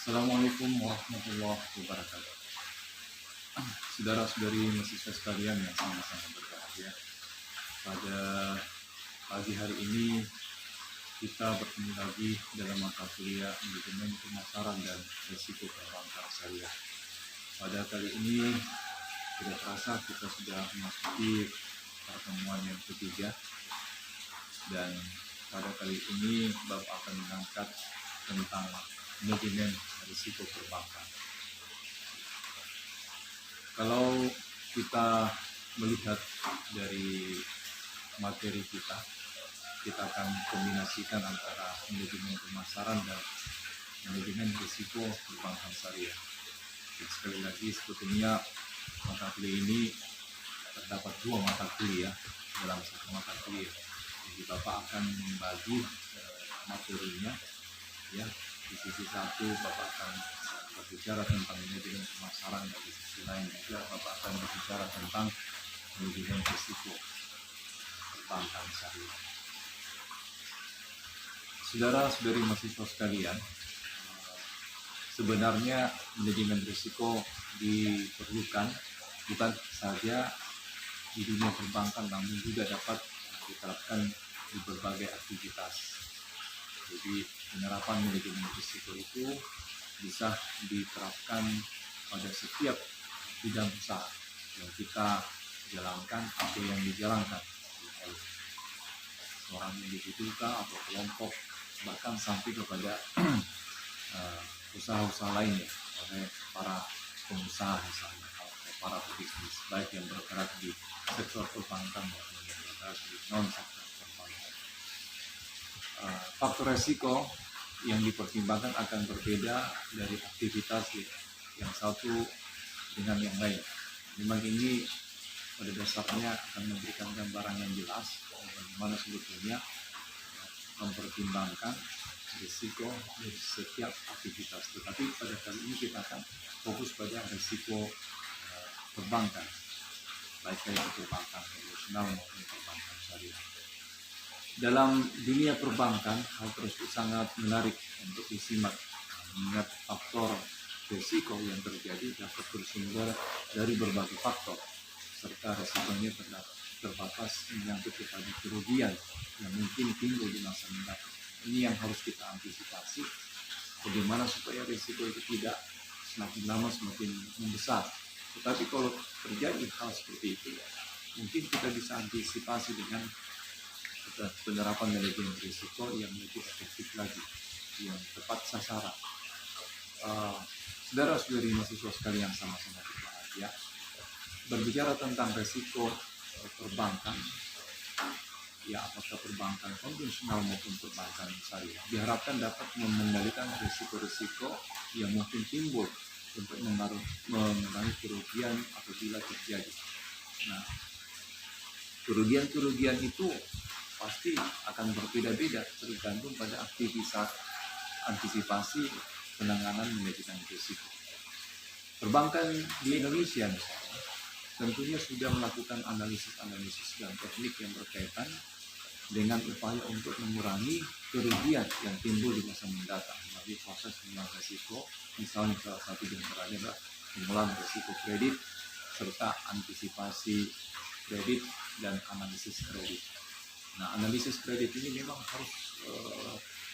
Assalamualaikum warahmatullahi wabarakatuh. Saudara-saudari mahasiswa sekalian yang sama-sama berbahagia. Pada pagi hari ini kita bertemu lagi dalam mata kuliah manajemen pemasaran dan risiko perbankan syariah. Pada kali ini tidak terasa kita sudah memasuki pertemuan yang ketiga, dan pada kali ini Bapak akan mengangkat tentang manajemen risiko perbankan. Kalau kita melihat dari materi kita akan kombinasikan antara manajemen pemasaran dan manajemen risiko perbankan syariah. Jadi sekali lagi, sebetulnya mata kuliah ini terdapat dua mata kuliah dalam satu mata kuliah. Jadi Bapak akan membagi materinya, ya. Di sisi satu Bapak akan berbicara tentang manajemen pemasaran, dan di sisi lain juga Bapak akan berbicara tentang manajemen risiko perbankan syariah. Saudara-saudari mahasiswa sekalian, sebenarnya manajemen risiko diperlukan bukan saja di dunia perbankan, namun juga dapat diterapkan di berbagai aktivitas. Jadi penerapan manajemen risiko itu bisa diterapkan pada setiap bidang usaha yang kita jalankan atau yang dijalankan oleh seorang individu atau kelompok, bahkan sampai kepada usaha-usaha lainnya oleh para pengusaha misalnya, atau para pebisnis, baik yang bergerak di sektor perbankan maupun yang bergerak di non-sektor perbankan. Faktor resiko yang dipertimbangkan akan berbeda dari aktivitas yang satu dengan yang lain. Memang ini pada dasarnya akan memberikan gambaran yang jelas bagaimana sebetulnya mempertimbangkan risiko dari setiap aktivitas. Tetapi pada kali ini kita akan fokus pada risiko perbankan, baik dari perbankan konvensional maupun perbankan syariah. Dalam dunia perbankan, hal tersebut sangat menarik untuk disimak, mengingat faktor risiko yang terjadi dapat bersumber dari berbagai faktor, serta risikonya terbatas menyangkut kepada kerugian yang mungkin timbul di masa mendatang. Ini yang harus kita antisipasi, bagaimana supaya risiko itu tidak semakin lama semakin membesar. Tetapi kalau terjadi hal seperti itu, mungkin kita bisa antisipasi dengan penerapan manajemen risiko yang lebih efektif lagi, yang tepat sasaran. Saudara-saudari mahasiswa sekalian yang sama-sama berbahagia, berbicara tentang risiko perbankan, ya apakah perbankan konvensional maupun perbankan syariah, diharapkan dapat mengendalikan risiko-risiko yang mungkin timbul untuk mengurangi kerugian apabila terjadi. Nah, kerugian itu pasti akan berbeda-beda tergantung pada aktivitas antisipasi penanganan manajemen risiko. Perbankan di Indonesia misalnya tentunya sudah melakukan analisis dan teknik yang berkaitan dengan upaya untuk mengurangi kerugian yang timbul di masa mendatang melalui proses pengelolaan risiko. Misalnya salah satu di antaranya adalah pengelolaan risiko kredit serta antisipasi kredit dan analisis kredit. Nah, analisis kredit ini memang harus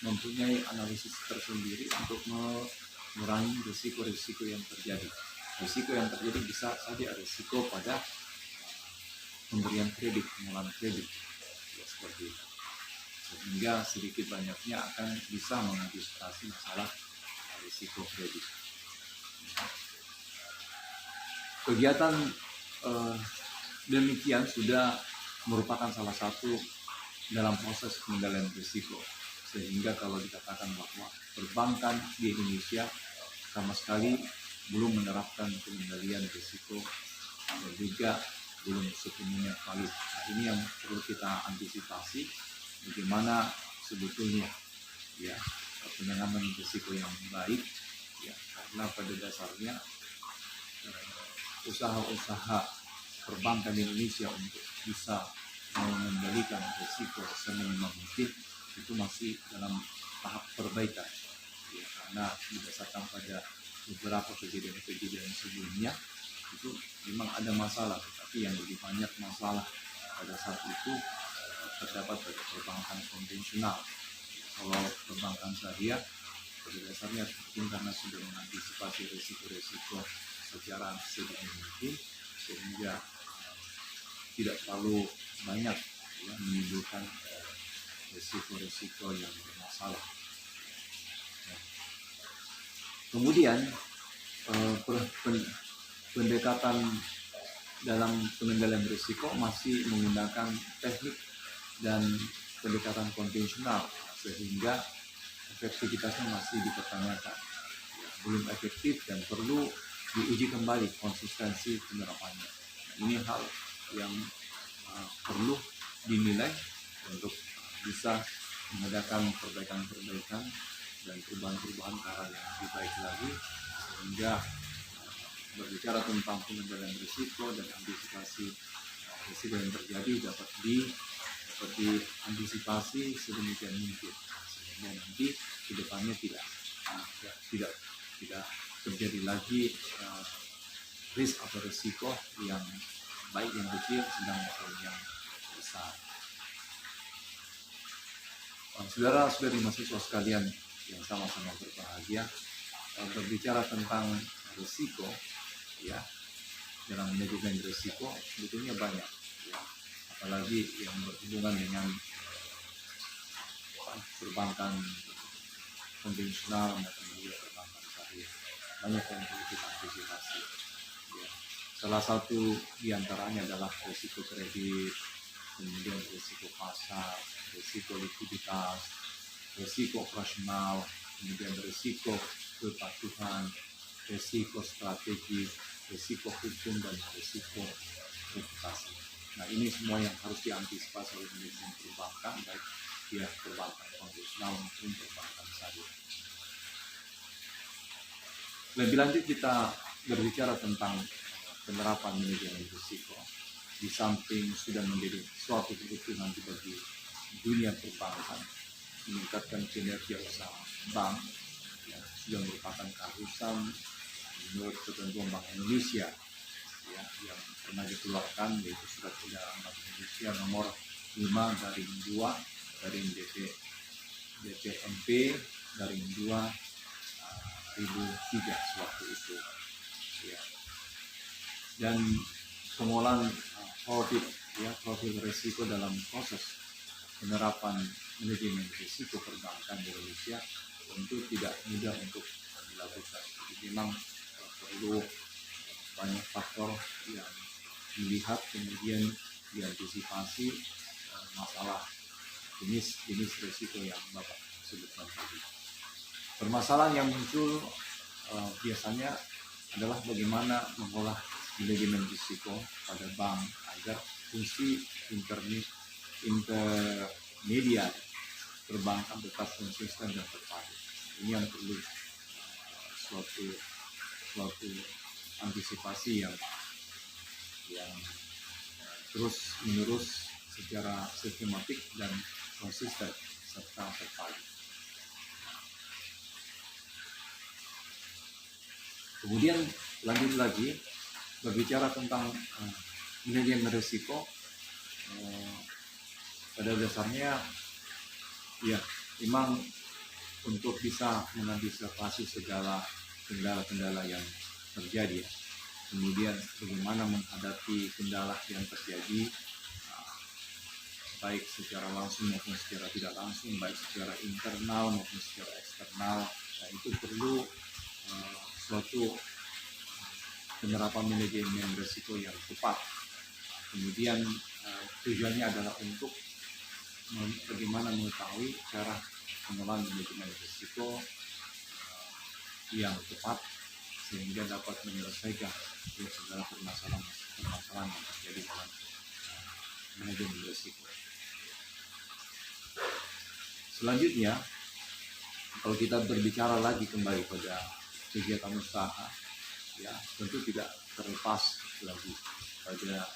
mempunyai analisis tersendiri untuk mengurangi risiko-risiko yang terjadi. Risiko yang terjadi bisa saja risiko pada pemberian kredit, pengelolaan kredit, ya, seperti itu. Sehingga sedikit banyaknya akan bisa mengantisipasi masalah risiko kredit. Kegiatan demikian sudah merupakan salah satu dalam proses pengendalian risiko, sehingga kalau dikatakan bahwa perbankan di Indonesia sama sekali belum menerapkan pengendalian risiko dan juga belum sepenuhnya valid. Nah, ini yang perlu kita antisipasi, bagaimana sebetulnya ya penanganan risiko yang baik, ya, karena pada dasarnya usaha-usaha perbankan di Indonesia untuk bisa mengendalikan risiko seminimal mungkin itu masih dalam tahap perbaikan. ya, karena berdasarkan pada beberapa kejadian-kejadian sebelumnya itu memang ada masalah, tetapi yang lebih banyak masalah pada saat itu terdapat pada perbankan konvensional. Kalau perbankan syariah pada dasarnya mungkin karena sudah mengantisipasi risiko-risiko secara sedini mungkin, sehingga tidak terlalu banyak ya, menimbulkan risiko-risiko yang bermasalah. Ya. Kemudian pendekatan dalam pengendalian risiko masih menggunakan teknik dan pendekatan konvensional, sehingga efektivitasnya masih dipertanyakan, ya, belum efektif dan perlu diuji kembali konsistensi penerapannya. Nah, ini hal yang perlu dinilai untuk bisa mengadakan perbaikan-perbaikan dan perubahan-perubahan ke arah yang lebih baik lagi, sehingga berbicara tentang pengendalian risiko dan antisipasi risiko yang terjadi dapat diantisipasi sedemikian mungkin, sehingga nanti ke depannya tidak terjadi lagi risk atau risiko yang baik yang kecil, sedang maupun yang besar. Saudara-saudari mahasiswa sekalian yang sama-sama berbahagia, berbicara tentang risiko, ya, dalam manajemen risiko sebetulnya banyak, ya, apalagi yang berhubungan dengan perbankan konvensional maupun juga perbankan syariah, banyak yang perlu kita antisipasi. Ya. Salah satu diantaranya adalah risiko kredit, kemudian risiko pasar, risiko likuiditas, risiko operasional, kemudian risiko kepatuhan, risiko strategi, risiko hukum, dan risiko reputasi. Nah, ini semua yang harus diantisipasi oleh manajemen perbankan, baik dia perbankan konvensional maupun perbankan syariah. Lebih lanjut kita berbicara tentang penerapan manajemen risiko. Di samping sudah menjadi suatu kebutuhan bagi dunia perbankan, meningkatkan kinerja usaha bank yang sudah merupakan keharusan menurut ketentuan Bank Indonesia, ya, yang pernah dikeluarkan, yaitu Surat Edaran Bank Indonesia nomor 5/2 DPMP 2/2003 sewaktu itu, ya. Dan pengolahan profil risiko dalam proses penerapan manajemen risiko perbankan di Indonesia tentu tidak mudah untuk dilakukan. Jadi memang perlu banyak faktor yang dilihat, kemudian diantisipasi masalah jenis risiko yang Bapak sebutkan tadi. Permasalahan yang muncul biasanya adalah bagaimana mengolah manajemen risiko pada bank agar fungsi intermediat perbankan tetap konsisten dan terpadu. Ini yang perlu suatu antisipasi yang terus menerus secara sistematik dan konsisten serta terpadu. Kemudian lanjut lagi berbicara tentang manajemen risiko, pada dasarnya ya memang untuk bisa mengantisipasi segala kendala-kendala yang terjadi, ya. Kemudian bagaimana menghadapi kendala yang terjadi, baik secara langsung maupun secara tidak langsung, baik secara internal maupun secara eksternal. Nah, itu perlu suatu penerapan manajemen risiko yang tepat. Kemudian tujuannya adalah untuk bagaimana mengetahui cara pengelolaan manajemen risiko yang tepat, sehingga dapat menyelesaikan segala permasalahan yang terjadi dalam manajemen risiko. Selanjutnya, kalau kita berbicara lagi kembali pada kegiatan usaha, ya tentu tidak terlepas lagi pada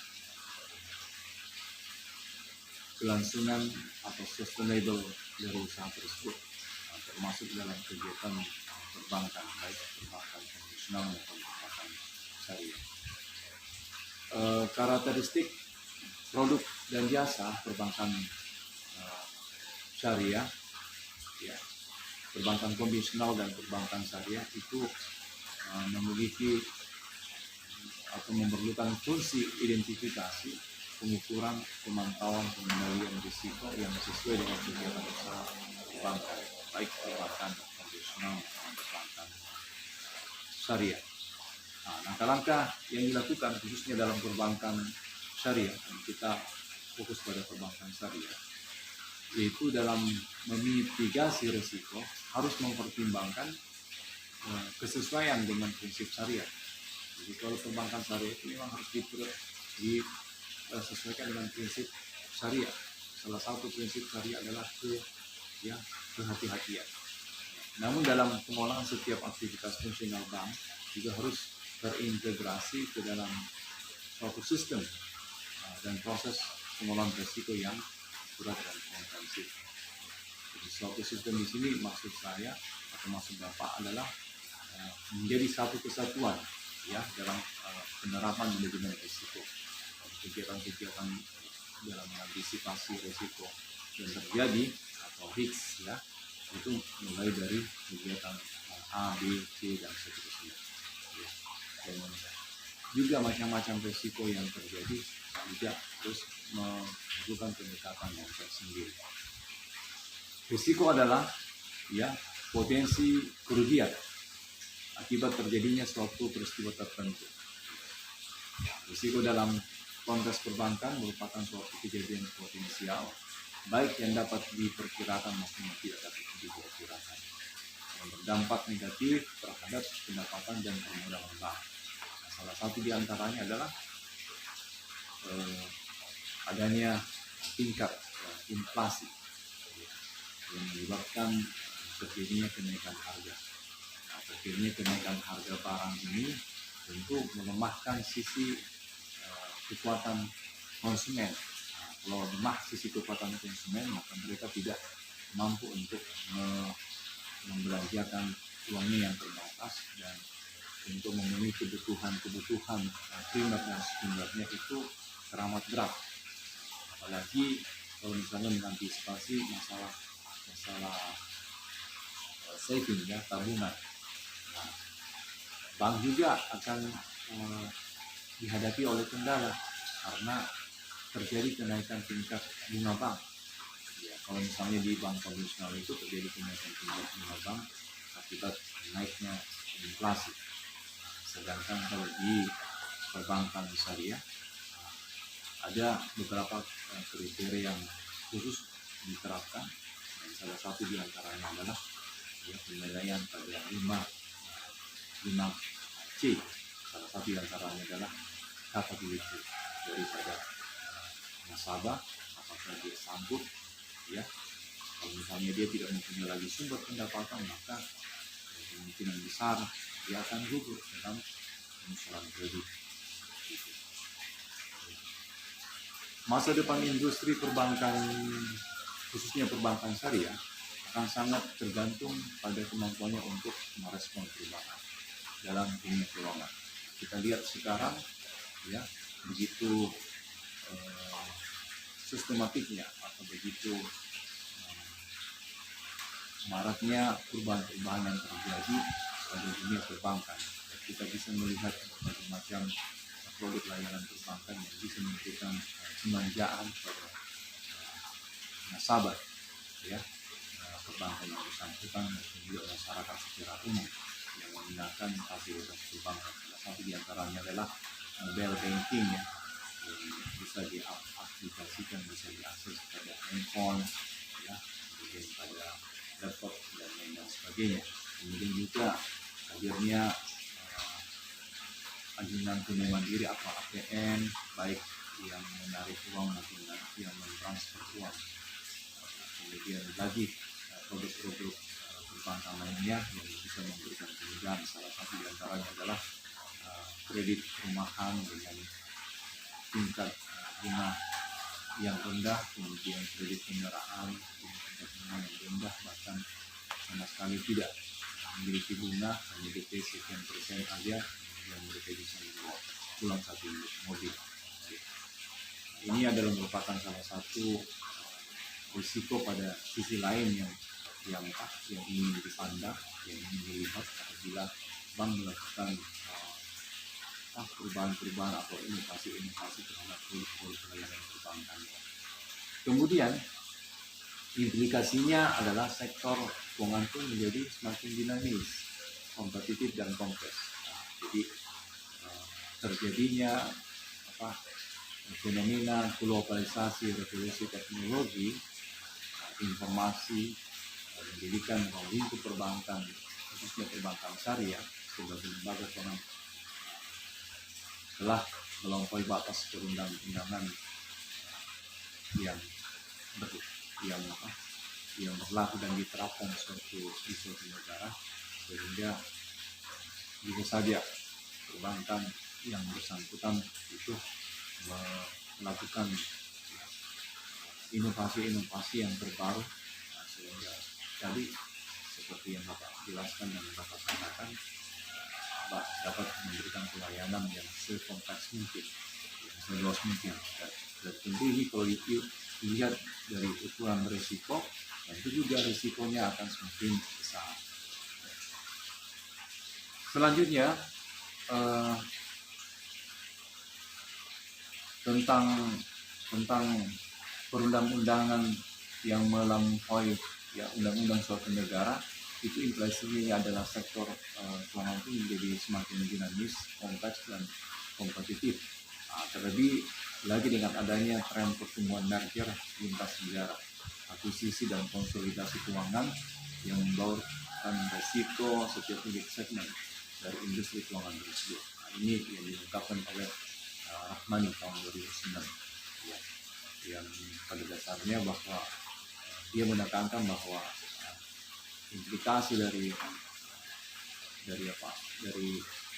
kelangsungan atau sustainable dari usaha tersebut. Nah, termasuk dalam kegiatan perbankan, baik perbankan konvensional maupun perbankan syariah. Karakteristik produk dan jasa perbankan syariah, ya, perbankan konvensional dan perbankan syariah itu memiliki atau memerlukan fungsi identifikasi, pengukuran, pemantauan, pengendalian risiko yang sesuai dengan kegiatan usaha perbankan, baik perbankan konvensional maupun perbankan syariah. Nah, langkah-langkah yang dilakukan khususnya dalam perbankan syariah, kita fokus pada perbankan syariah, yaitu dalam memitigasi risiko harus mempertimbangkan kesesuaian dengan prinsip syariah. Jadi kalau perbankan syariah itu memang harus disesuaikan dengan prinsip syariah. Salah satu prinsip syariah adalah kehati-hatian. Namun dalam pengolahan setiap aktivitas fungsional bank juga harus terintegrasi ke dalam suatu sistem dan proses pengolahan risiko yang akurat dan komprehensif. Jadi suatu sistem di sini maksud saya atau maksud Bapak adalah menjadi satu kesatuan, ya, dalam penerapan manajemen risiko, kegiatan-kegiatan dalam mengantisipasi risiko yang terjadi atau risks, ya, itu mulai dari kegiatan A, B, C dan seterusnya, ya. Dan juga macam-macam risiko yang terjadi juga terus melakukan pendekatan yang tersendiri. Risiko adalah, ya, potensi kerugian akibat terjadinya suatu peristiwa tertentu. Risiko dalam konteks perbankan merupakan suatu kejadian potensial, baik yang dapat diperkirakan maupun yang tidak dapat diperkirakan, yang berdampak negatif terhadap pendapatan dan permodalan bank. Nah, salah satu di antaranya adalah adanya tingkat inflasi yang menyebabkan terjadinya kenaikan harga. Nah, terjadinya kenaikan harga barang ini tentu melemahkan sisi kekuatan konsumen. Nah, kalau lemah sisi kekuatan konsumen, maka mereka tidak mampu untuk membelanjakan uangnya yang terbatas, dan untuk memenuhi kebutuhan primer dan sekundernya itu teramat berat. Apalagi kalau misalnya mengantisipasi masalah saving, ya, tabungan. Nah, bank juga akan dihadapi oleh kendala karena terjadi kenaikan tingkat bunga bank. Ya, kalau misalnya di bank konvensional itu terjadi kenaikan tingkat bunga bank akibat naiknya inflasi. Sedangkan kalau di perbankan syariah ada beberapa kriteria yang khusus diterapkan, dan salah satu di antaranya adalah, ya, penilaian pada 5C. Salah satu di antaranya adalah capability daripada nasabah, apakah dia sanggup, ya, kalau misalnya dia tidak mempunyai lagi sumber pendapatan, maka kemungkinan besar dia akan gugur dalam pengusulan kredit. Masa depan industri perbankan, khususnya perbankan syariah, akan sangat tergantung pada kemampuannya untuk merespon perubahan dalam dunia keuangan. Kita lihat sekarang, ya, begitu sistematiknya atau begitu maraknya perubahan-perubahan yang terjadi pada dunia perbankan. Kita bisa melihat berbagai macam produk layanan perbankan yang bisa memberikan kemanjaan pada nasabah, ya, perbankan yang bersangkutan, dan juga masyarakat secara umum yang menggunakan fasilitas perbankan. Salah satu di antaranya adalah mobile banking, ya, yang bisa diaplikasikan, bisa diakses pada handphone, ya, kemudian pada laptop dan lain sebagainya. Kemudian juga hadirnya ajunan tunai mandiri atau ATM, baik yang menarik uang maupun yang mentransfer uang. Kemudian lagi produk-produk perbankan lainnya yang bisa memberikan kemudahan. Salah satu di antaranya adalah kredit perumahan dengan tingkat bunga yang rendah, kemudian kredit kendaraan dengan tingkat bunga yang rendah, bahkan sama sekali tidak memiliki bunga, hanya DP sekian persen aja yang mereka bisa membawa pulang satu unit mobil. Ini adalah merupakan salah satu risiko pada sisi lain yang ingin dipandang, yang ingin dilihat apabila bank melakukan perubahan-perubahan atau inovasi-inovasi terhadap produk pelayanan perbankan. Kemudian implikasinya adalah sektor keuangan pun menjadi semakin dinamis, kompetitif dan kompleks. Jadi terjadinya fenomena globalisasi, revolusi teknologi, informasi, menjadikan bahwa lingkup perbankan, khususnya perbankan syariah sebagai lembaga keuangan telah melampaui batas perundang-undangan yang berlaku dan diterapkan di suatu negara, sehingga bisa saja perbankan yang bersangkutan itu melakukan inovasi-inovasi yang terbaru, sehingga tadi seperti yang Bapak jelaskan dan Bapak katakan, dapat memberikan pelayanan yang sekompleks mungkin, yang seluas mungkin. Dan tentu ini kalau dilihat dari ukuran risiko, tentu juga risikonya akan semakin besar. Selanjutnya tentang perundang-undangan yang melampaui undang-undang suatu negara, itu implikasinya adalah sektor keuangan itu menjadi semakin dinamis, kompleks dan kompetitif. Terlebih lagi dengan adanya tren pertumbuhan merger lintas negara, akuisisi dan konsolidasi keuangan yang membawakan resiko setiap unit segmen dari industri keuangan tersebut. Ini yang diungkapkan oleh Rahmani tahun 2009, yang pada dasarnya bahwa dia menekankan bahwa implikasi dari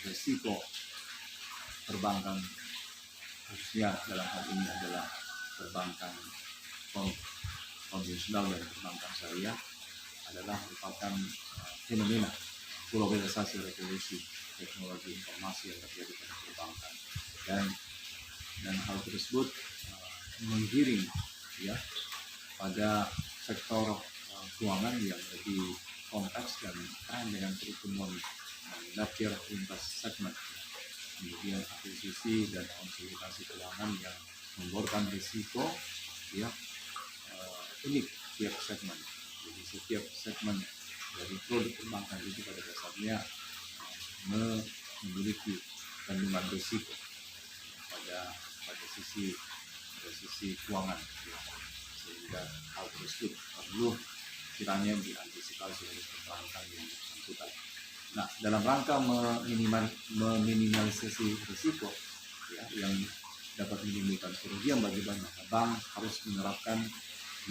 risiko perbankan, khususnya dalam hal ini adalah perbankan konvensional dan perbankan syariah, adalah merupakan fenomena globalisasi revolusi teknologi informasi yang terjadi pada perbankan, dan hal tersebut menggiring pada sektor keuangan yang lebih kompleks dan kaya dengan pertumbuhan merger lintas segmen, kemudian akuisisi dan konsolidasi keuangan yang membawakan risiko unik tiap segmen. Jadi setiap segmen dari produk perbankan itu pada dasarnya memiliki kandungan risiko pada sisi keuangan, sehingga hal tersebut perlu kiranya diantisipasi oleh perbankan yang bersangkutan. Nah, dalam rangka meminimalisasi risiko yang dapat menimbulkan kerugian bagi bank harus menerapkan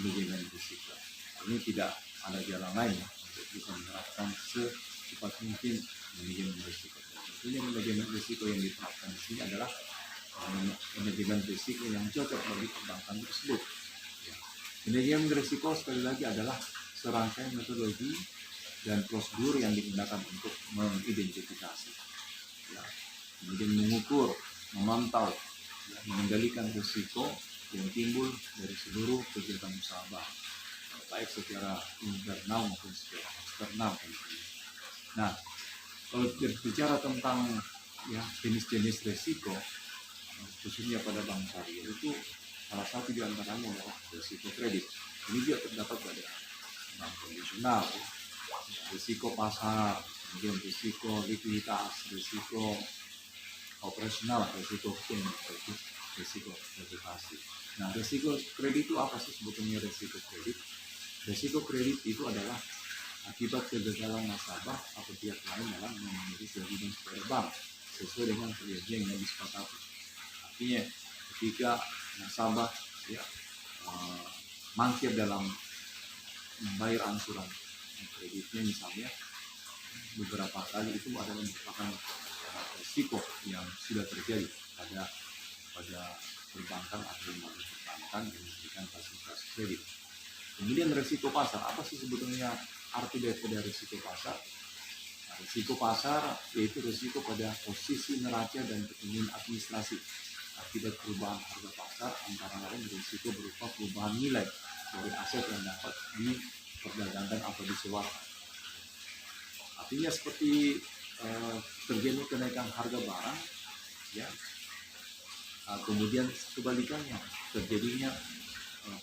manajemen risiko. Ini tidak ada jalan lain untuk bisa menerapkan secepat mungkin manajemen risiko. Tentunya manajemen risiko yang diterapkan di sini adalah manajemen risiko yang cocok bagi perbankan tersebut. Manajemen risiko sekali lagi adalah serangkaian metodologi dan prosedur yang digunakan untuk mengidentifikasi, kemudian mengukur, memantau, mengendalikan risiko yang timbul dari seluruh kegiatan usaha bank, baik secara internal maupun secara eksternal. Nah, kalau berbicara tentang jenis-jenis risiko, khususnya pada bank syariah, itu salah satu di antaranya adalah risiko kredit. Ini juga terdapat pada bank konvensional, risiko pasar, kemudian risiko likuiditas, risiko operasional, risiko reputasi. Nah, risiko kredit itu apa sih sebetulnya risiko kredit? Risiko kredit itu adalah akibat kegagalan nasabah atau pihak lain dalam memenuhi kewajiban kepada bank sesuai dengan perjanjian yang disepakati. Artinya, ketika nasabah mangkir dalam membayar angsuran kreditnya, misalnya beberapa kali, itu adalah merupakan risiko yang sudah terjadi pada perbankan atau lembaga perbankan yang memberikan fasilitas kredit. Kemudian risiko pasar, apa sih sebetulnya arti daripada risiko pasar? Nah, risiko pasar yaitu risiko pada posisi neraca dan kepentingan administrasi akibat perubahan harga pasar, antara lain risiko berupa perubahan nilai dari aset yang dapat diperdagangkan atau disewakan. Artinya seperti terjadi kenaikan harga barang, ya. Kemudian kebalikannya terjadinya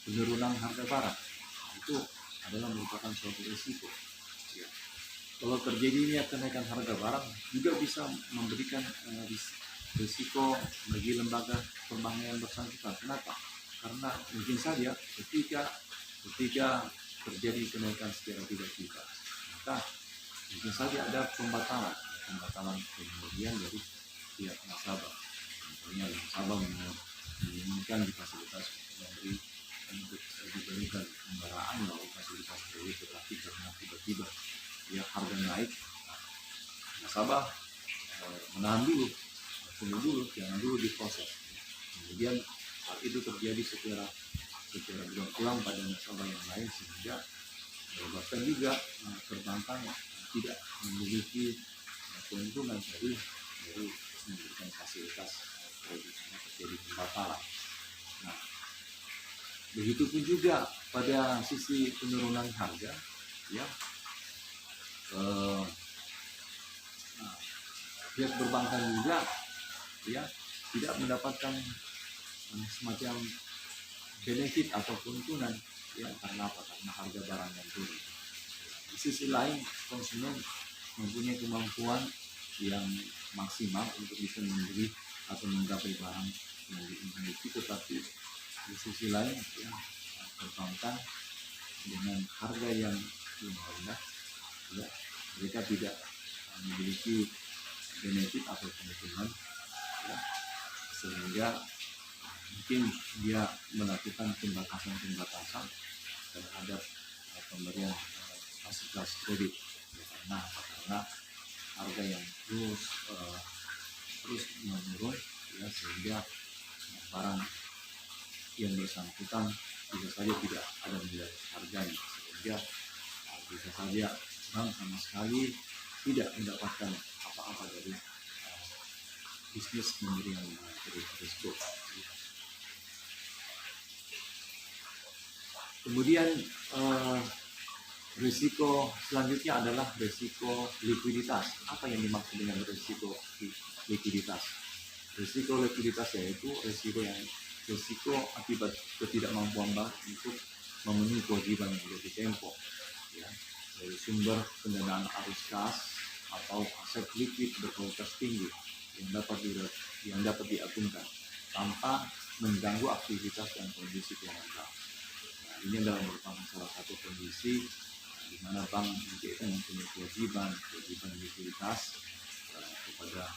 penurunan harga barang, itu adalah merupakan suatu risiko. Ya. Kalau terjadinya kenaikan harga barang juga bisa memberikan risiko bagi lembaga perbankan yang bersangkutan. Kenapa? Karena mungkin saja ketika terjadi kenaikan secara tiba-tiba, maka mungkin saja ada pembatalan pemberian dari pihak nasabah. Contohnya nasabah menginginkan di fasilitas memberi untuk diberikan kendaraan lalu fasilitas kredit, tetapi karena tiba-tiba ya harga naik, nasabah menahan dulu, tunggu dulu, jangan dulu diproses. Kemudian hal itu terjadi secara berulang pada nasabah yang lain, sehingga menyebabkan juga perbankan tidak memiliki keuntungan dari memberikan fasilitas kredit, terjadi pembatalan. Nah, begitupun juga pada sisi penurunan harga, ya, pihak perbankan juga, ya, tidak mendapatkan semacam benefit atau keuntungan, ya, karena apa? Karena harga barang yang turun. Di sisi lain, konsumen mempunyai kemampuan yang maksimal untuk bisa membeli atau menggapai barang yang dimiliki, tetapi di sisi lain, ya, perbankan dengan harga yang lebih rendah, ya, mereka tidak memiliki benefit atau keuntungan, ya, sehingga mungkin dia melakukan pembatasan terhadap pemberian fasilitas kredit, ya, karena harga yang terus menurun, ya, sehingga barang yang bersangkutan bisa saja tidak ada nilai harganya, sehingga bisa saja bank sama sekali tidak mendapatkan apa-apa dari bisnis pemberian kredit tersebut. Kemudian risiko selanjutnya adalah risiko likuiditas. Apa yang dimaksud dengan risiko likuiditas? Risiko likuiditas yaitu risiko akibat ketidakmampuan bank untuk memenuhi kewajiban yang jatuh tempo, ya, dari sumber pendanaan arus kas atau aset likuid berkualitas tinggi yang dapat diagunkan tanpa mengganggu aktivitas dan kondisi keuangan bank. Nah, ini adalah merupakan salah satu kondisi di mana bank mempunyai kewajiban likuiditas kepada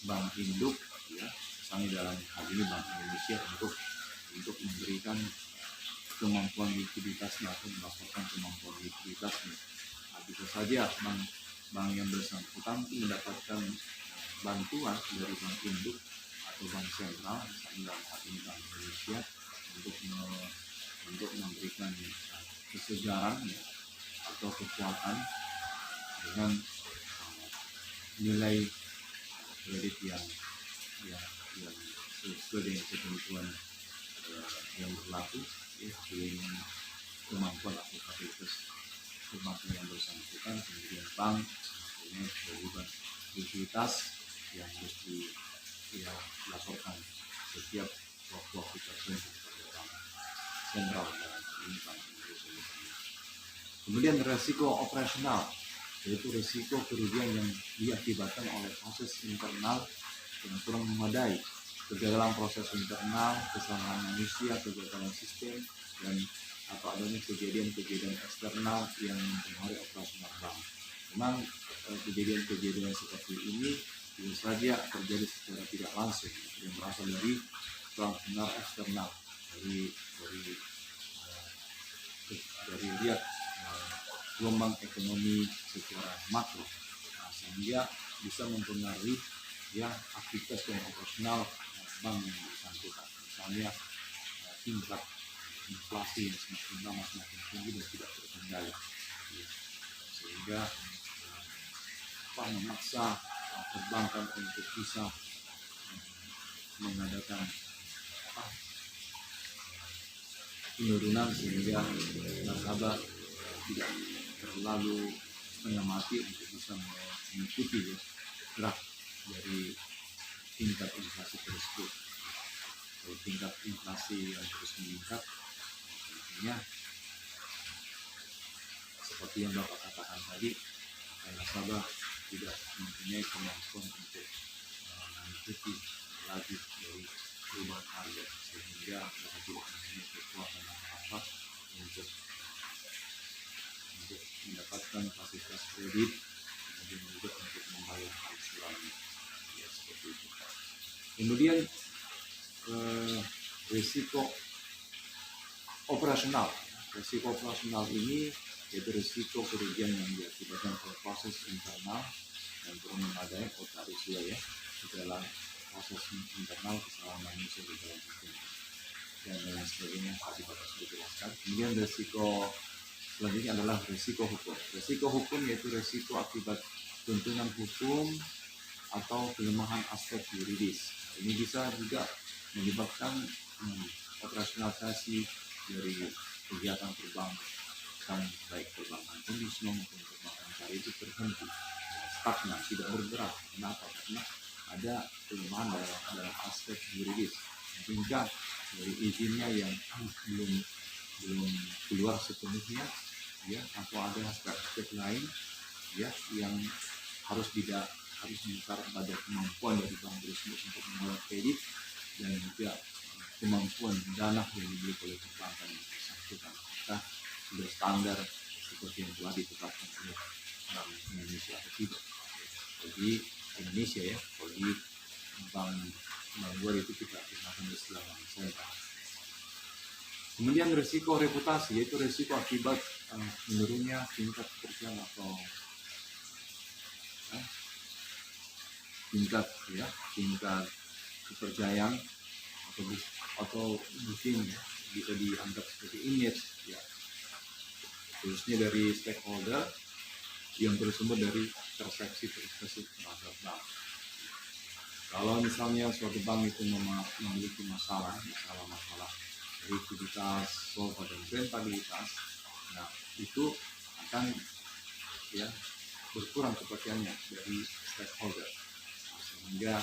bank induk, ya, misalnya dalam hal ini Bank Indonesia, untuk memberikan kemampuan likuiditasnya atau melaporkan kemampuan likuiditasnya. Nah, bisa saja bank yang bersangkutan mendapatkan bantuan dari bank induk atau bank sentral, misalnya dalam hal ini Bank Indonesia, untuk memberikan kesegaran, ya, atau kekuatan dengan nilai kredit yang sesuai dengan ketentuan yang berlaku, ya, dengan kemampuan atau kapasitas perbankan yang bersangkutan. Kemudian bank punya kewajiban likuiditas yang harus dilaporkan setiap waktu tertentu kepada bank sentral dalam ini Bank Indonesia. Kemudian risiko operasional, yaitu risiko kerugian yang diakibatkan oleh proses internal yang kurang memadai, kegagalan proses internal, kesalahan manusia, kegagalan sistem, dan atau adanya kejadian-kejadian eksternal yang mempengaruhi operasional bank. Memang kejadian-kejadian seperti ini bisa saja terjadi secara tidak langsung, yang berasal dari faktor eksternal, dari lihat gelombang ekonomi secara makro, sehingga bisa mempengaruhi, ya, aktivitas dan operasional bank yang bersangkutan. Misalnya tingkat inflasi yang semakin lama semakin tinggi dan tidak terkendali, ya. Sehingga memaksa perbankan untuk bisa mengadakan penurunan sehingga nasabah tidak terlalu setengah mati untuk bisa mengikuti gerak dari tingkat inflasi tersebut. Kalau tingkat inflasi yang terus meningkat, tentunya seperti yang Bapak katakan tadi, nasabah tidak mempunyai kemampuan untuk mengikuti laju dari perubahan harga, sehingga mereka tidak mempunyai kekuatan apa untuk mendapatkan fasilitas kredit, kemudian juga untuk membayar angsurannya, ya seperti itu. Kemudian risiko operasional. Risiko operasional ini yaitu risiko kerugian yang diakibatkan oleh proses internal dan perlu memadai otak usia ya di dalam proses internal kesalahan manusia di dalam hukum dan lain sebagainya tadi Bapak sudah jelaskan. Kemudian risiko selanjutnya adalah risiko hukum. Risiko hukum yaitu risiko akibat tuntunan hukum atau kelemahan aspek yuridis. Ini bisa juga menyebabkan operasionalisasi dari kegiatan perbankan, baik perbankan konvensional maupun perbankan syariah itu terhenti, stagnan, tidak bergerak. Kenapa? Karena ada kelemahan dalam aspek yuridis, sehingga dari izinnya yang belum keluar sepenuhnya, ya, atau ada aspek lain, ya, yang harus mencatat pada kemampuan dari bank tersebut untuk mengelola kredit dan juga kemampuan dana yang dimiliki oleh perbankan yang bersangkutan. Maka sudah standar seperti yang telah ditetapkan oleh Bank Indonesia atau tidak. Jadi Indonesia ya, kalau di bank luar itu kita gunakan istilah bank sentral. Kemudian risiko reputasi yaitu risiko akibat menurunnya tingkat kepercayaan atau tingkat kepercayaan atau mungkin ya, bisa dianggap sebagai image ya, khususnya dari stakeholder yang bersumber dari persepsi terhadap bank. Kalau misalnya suatu bank itu memiliki masalah likuiditas, solva dan rentabilitas, nah itu akan ya berkurang kepercayaannya dari stakeholder, sehingga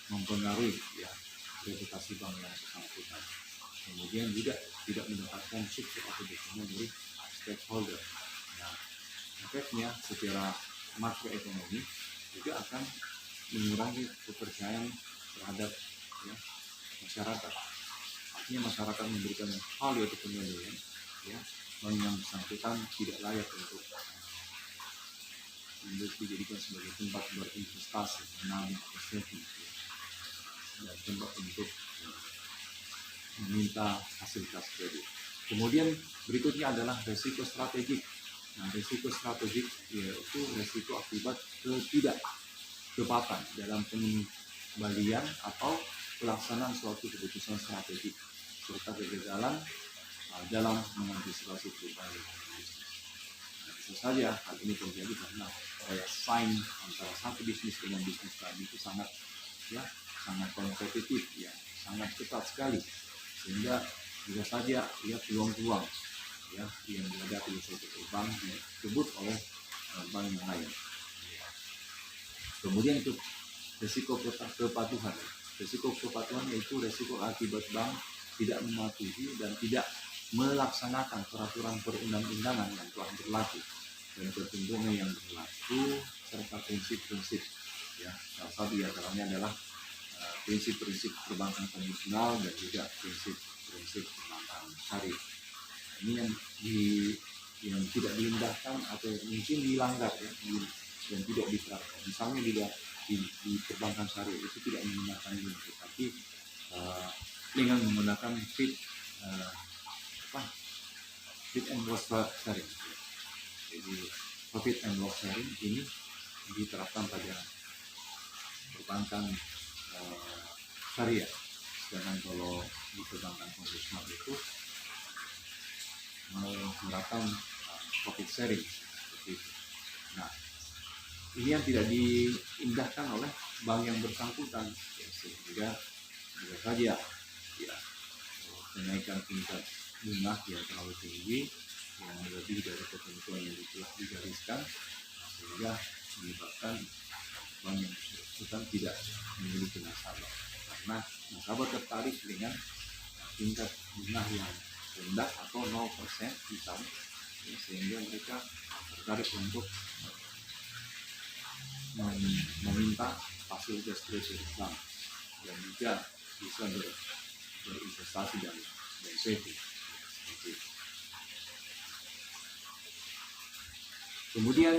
mempengaruhi ya reputasi bank yang bersangkutan. Kemudian juga tidak mendapatkan support atau dukungan dari stakeholder. Nah, efeknya secara makroekonomi juga akan mengurangi kepercayaan terhadap ya, masyarakat. Artinya masyarakat memberikan value atau penilaian ya, bank yang bersangkutan tidak layak untuk dijadikan sebagai tempat berinvestasi, menabung atau saving, dan tempat untuk meminta fasilitas kredit. Kemudian berikutnya adalah resiko strategik. Nah, resiko strategik yaitu resiko akibat ketidaktepatan dalam pengembalian atau pelaksanaan suatu keputusan strategik serta kegagalan dalam mengantisipasi perubahan bisnis. Nah, bisa saja hal ini terjadi karena sign antara satu bisnis dengan bisnis lain itu sangat kompetitif ya, sangat ketat sekali, sehingga bisa saja peluang-peluang ya yang dihadapi oleh suatu bank disebut oleh bank yang lain. Kemudian itu risiko kepatuhan. Risiko kepatuhan yaitu risiko akibat bank tidak mematuhi dan tidak melaksanakan peraturan perundang-undangan yang telah berlaku dan ketentuan yang berlaku serta prinsip-prinsip ya, salah satu diantaranya adalah prinsip-prinsip perbankan konvensional dan juga prinsip-prinsip perbankan syariah. Ini yang tidak diindahkan atau mungkin dilanggar ya, dan tidak diterapkan. Misalnya di perbankan syariah itu tidak menggunakan ini, tetapi dengan menggunakan fit and loss sharing. Jadi profit and loss sharing ini diterapkan pada perbankan syariah, Sedangkan kalau di perbankan konvensional itu menerapkan profit sharing seperti itu. Nah, ini yang tidak diindahkan oleh bank yang bersangkutan, ya, sehingga bisa saja ya kenaikan tingkat bunga yang terlalu tinggi yang lebih dari ketentuan yang telah digariskan, sehingga menyebabkan bank yang bersangkutan tidak memiliki nasabah, karena nasabah tertarik dengan tingkat bunga yang rendah atau 0% misalnya, ya, sehingga mereka tertarik untuk meminta fasilitas treasury bank dan juga bisa berinvestasi dan saving. Kemudian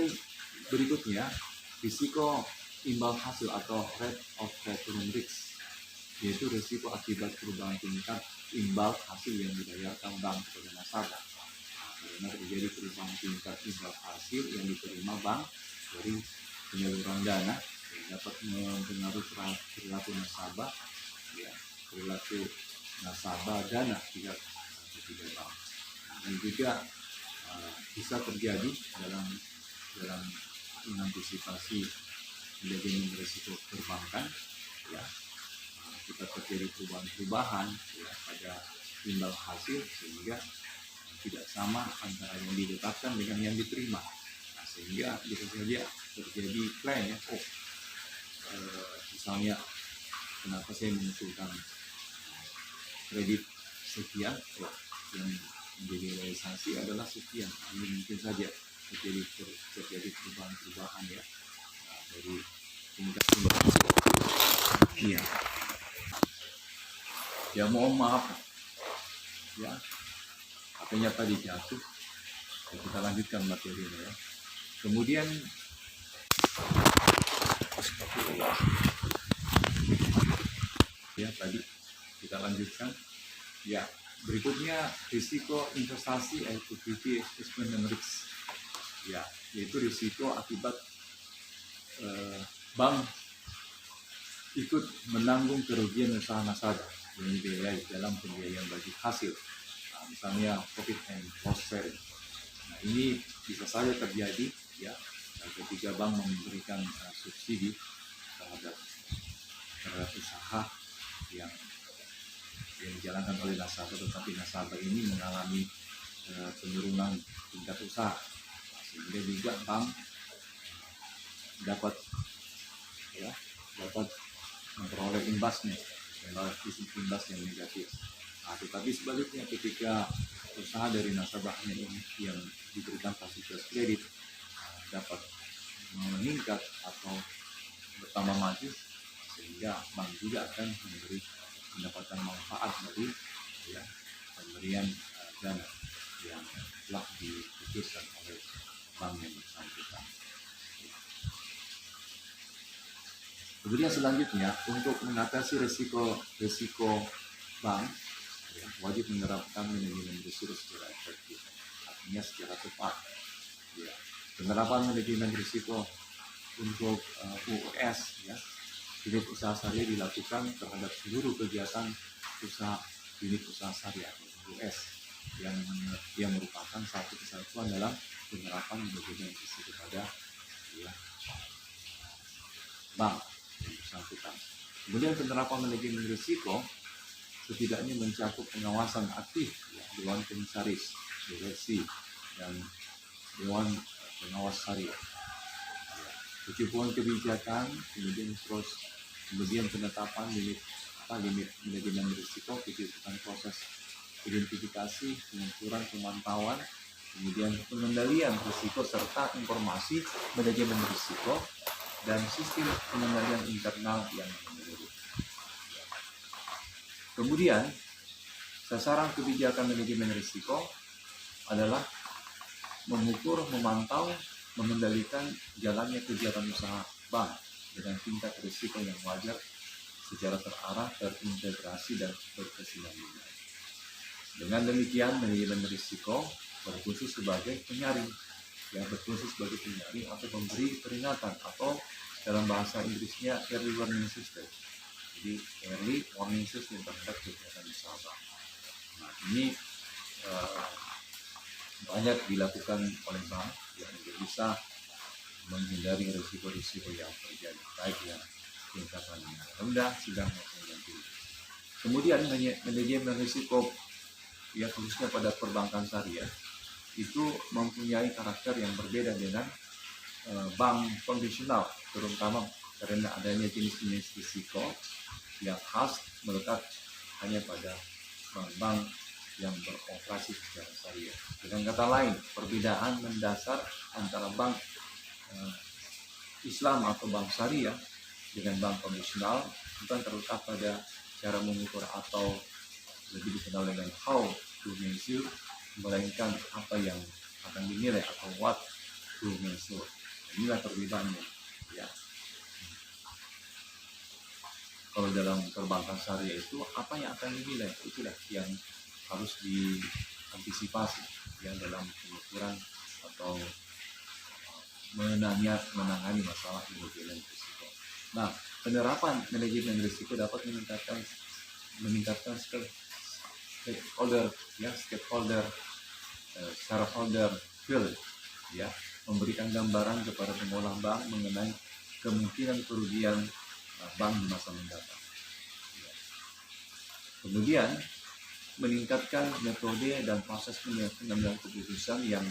berikutnya risiko imbal hasil atau rate of return risk, yaitu risiko akibat perubahan tingkat imbal hasil yang dibayarkan bank kepada nasabah. Karena terjadi perubahan tingkat imbal hasil yang diterima bank dari penyaluran dana yang dapat mempengaruhi perilaku nasabah, ya, perilaku nasabah dana tidak bank. Ini juga bisa terjadi dalam mengantisipasi manajemen risiko perbankan, ya, kita terjadi perubahan ya, pada imbal hasil sehingga tidak sama antara yang ditetapkan dengan yang diterima. Nah, sehingga bisa saja terjadi klaim ya, misalnya kenapa saya mengusulkan kredit sekian, yang menjadi realisasi adalah sekian. Ini mungkin saja terjadi perubahan ya, dari tingkat imbal. Iya. Ya mohon maaf ya, HP-nya tadi jatuh. Kita lanjutkan materinya ya. Kemudian ya tadi kita lanjutkan ya. Berikutnya risiko investasi, equity investment risk, ya, yaitu risiko akibat bank ikut menanggung kerugian usaha nasabah yang dibiayai dalam pembiayaan bagi hasil, misalnya profit and loss sharing. Nah, ini bisa saja terjadi ya ketika bank memberikan subsidi terhadap usaha yang dijalankan oleh nasabah, tetapi nasabah ini mengalami penurunan tingkat usaha, sehingga juga bank dapat memperoleh imbasnya, imbas yang negatif. Nah, tetapi sebaliknya ketika usaha dari nasabahnya ini yang diberikan fasilitas kredit dapat meningkat atau bertambah maju, sehingga bank juga akan mendapatkan manfaat dari pemberian dana yang telah diputuskan oleh bank yang bersangkutan. Kemudian selanjutnya, untuk mengatasi risiko bank, ya, wajib menerapkan manajemen risiko secara efektif, artinya secara tepat. Ya. Penerapan manajemen risiko untuk UUS, ya, unit usaha syariah dilakukan terhadap seluruh kegiatan usaha unit usaha syariah UUS yang merupakan satu kesatuan dalam penerapan manajemen risiko pada bank yang bersangkutan. Kemudian penerapan manajemen risiko setidaknya mencakup pengawasan aktif ya, Dewan Komisaris, direksi, dan Dewan Pengawas Syariah. Kecukupan kebijakan, kemudian penetapan limit manajemen risiko, kecukupan proses identifikasi, pengukuran, pemantauan, kemudian pengendalian risiko serta informasi manajemen risiko dan sistem pengendalian internal yang menyeluruh. Kemudian sasaran kebijakan manajemen risiko adalah mengukur, memantau, mengendalikan jalannya kegiatan usaha bank dengan tingkat risiko yang wajar secara terarah, terintegrasi, dan berkesinambungan. Dengan demikian, manajemen risiko berfungsi sebagai penyaring, atau pemberi peringatan, atau dalam bahasa Inggrisnya early warning system, Jadi early warning system terhadap kegiatan usaha bank. Nah, ini banyak dilakukan oleh bank yang bisa menghindari risiko-risiko yang terjadi, baik yang tingkatannya rendah, sedang maupun yang tinggi. Kemudian manajemen risiko ya khususnya pada perbankan syariah itu mempunyai karakter yang berbeda dengan bank konvensional, terutama karena adanya jenis-jenis risiko yang khas melekat hanya pada bank-bank yang beroperasi secara syariah. Dengan kata lain, perbedaan mendasar antara bank Islam atau bank syariah dengan bank konvensional bukan terletak pada cara mengukur atau lebih dikenal dengan how to measure, melainkan apa yang akan dinilai atau what to measure. Inilah perbedaannya. Ya. Kalau dalam perbankan syariah itu apa yang akan dinilai, itulah yang harus diantisipasi yang dalam pengukuran atau menangani masalah manajemen risiko. Nah, penerapan manajemen risiko dapat meningkatkan stakeholder, shareholder value, ya, memberikan gambaran kepada pengolah bank mengenai kemungkinan kerugian bank di masa mendatang. Ya. Kemudian meningkatkan metode dan proses pengambilan keputusan yang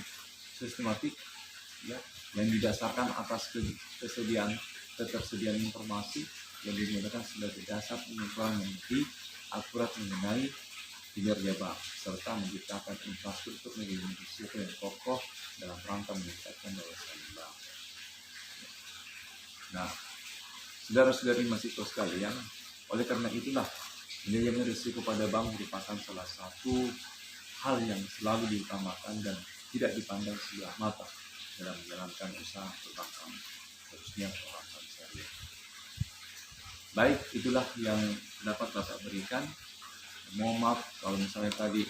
sistematik, ya, yang didasarkan atas ketersediaan informasi yang digunakan sebagai dasar pengumpulan yang lebih akurat mengenai kinerja bank serta menciptakan infrastruktur manajemen risiko yang kokoh dalam rangka meningkatkan daya saing bank. Nah, saudara-saudari mahasiswa sekalian, oleh karena itulah manajemen risiko pada bank merupakan salah satu hal yang selalu diutamakan dan tidak dipandang sebelah mata dalam menjalankan usaha perbankan, khususnya perbankan syariah. Baik, itulah yang dapat Bapak berikan. Mohon maaf kalau misalnya tadi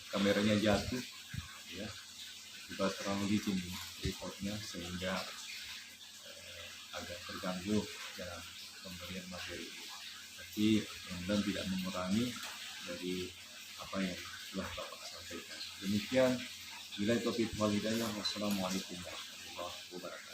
kameranya jatuh, ya, juga terlalu licin reportnya sehingga agak terganggu dalam pemberian materi ini. Tapi mudah-mudahan tidak mengurangi dari apa yang telah Bapak sampaikan. Demikian. Wassalamualaikum warahmatullahi wabarakatuh.